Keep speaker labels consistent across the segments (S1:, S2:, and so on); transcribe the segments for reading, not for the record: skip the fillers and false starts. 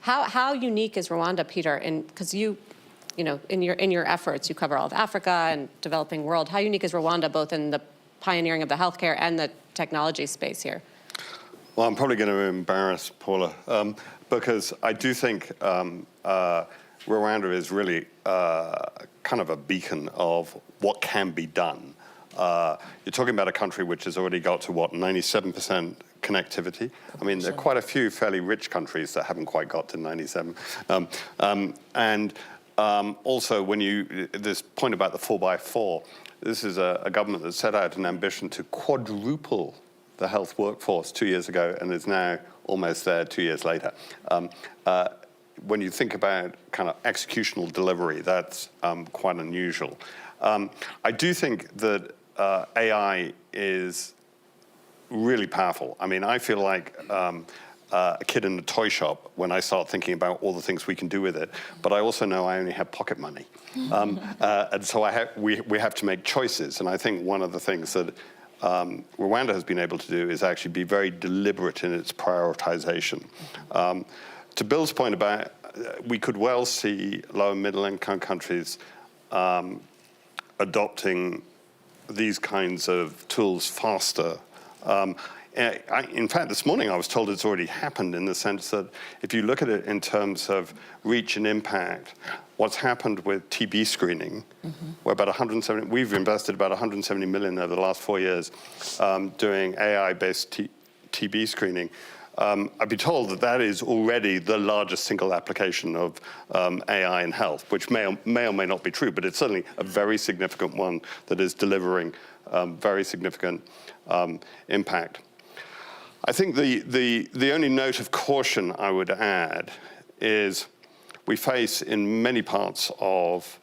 S1: How unique is Rwanda, Peter? Because you know, in your efforts, you cover all of Africa and developing world. How unique is Rwanda, both in the pioneering of the healthcare and the technology space here?
S2: Well, I'm probably going to embarrass Paula because I do think Rwanda is really kind of a beacon of what can be done. You're talking about a country which has already got to, what, 97% connectivity? I mean, there are quite a few fairly rich countries that haven't quite got to 97. Also, this point about the 4x4, this is a government that set out an ambition to quadruple the health workforce 2 years ago and is now almost there 2 years later. When you think about kind of executional delivery, that's quite unusual. I do think that AI is really powerful. I mean, I feel like a kid in a toy shop when I start thinking about all the things we can do with it, but I also know I only have pocket money. And so we have to make choices. And I think one of the things that Rwanda has been able to do is actually be very deliberate in its prioritization. To Bill's point about, we could well see low and middle income countries adopting these kinds of tools faster. In fact, this morning I was told it's already happened, in the sense that if you look at it in terms of reach and impact, what's happened with TB screening, we're about we've invested about 170 million over the last 4 years doing AI-based TB screening. I'd be told that that is already the largest single application of AI in health, which may or may not be true, but it's certainly a very significant one that is delivering very significant impact. I think the only note of caution I would add is we face in many parts of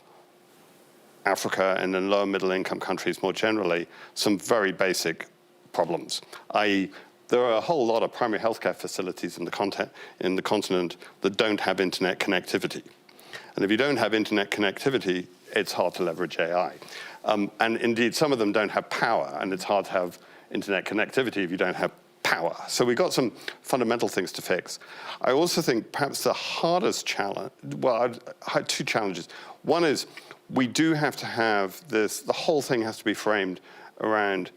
S2: Africa and in low and middle income countries more generally some very basic problems, i.e. there are a whole lot of primary healthcare facilities in the continent that don't have internet connectivity. And if you don't have internet connectivity, it's hard to leverage AI. And indeed, some of them don't have power, and it's hard to have internet connectivity if you don't have power. So we've got some fundamental things to fix. I also think perhaps the hardest challenge, well, I had two challenges. One is we do have to have this, the whole thing has to be framed around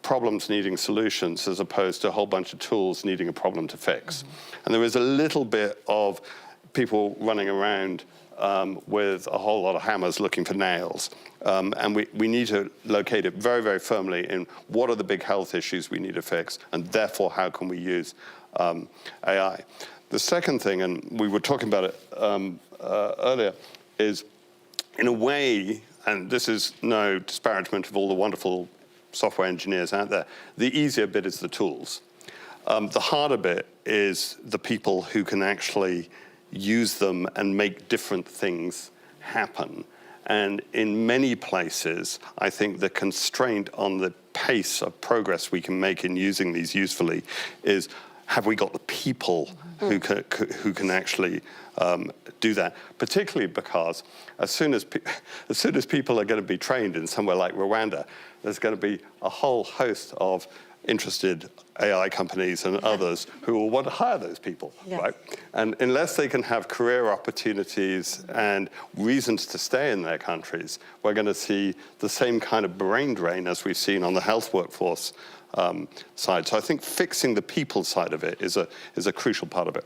S2: problems needing solutions as opposed to a whole bunch of tools needing a problem to fix. And there is a little bit of people running around with a whole lot of hammers looking for nails. And we need to locate it very, very firmly in what are the big health issues we need to fix, and therefore how can we use AI. The second thing, and we were talking about it earlier, is in a way, and this is no disparagement of all the wonderful software engineers out there, the easier bit is the tools. The harder bit is the people who can actually use them and make different things happen. And in many places, I think the constraint on the pace of progress we can make in using these usefully is, have we got the people who can actually do that? Particularly because as soon as people are going to be trained in somewhere like Rwanda, there's going to be a whole host of interested AI companies and others who will want to hire those people, right? And unless they can have career opportunities and reasons to stay in their countries, we're going to see the same kind of brain drain as we've seen on the health workforce side. So I think fixing the people side of it is a crucial part of it.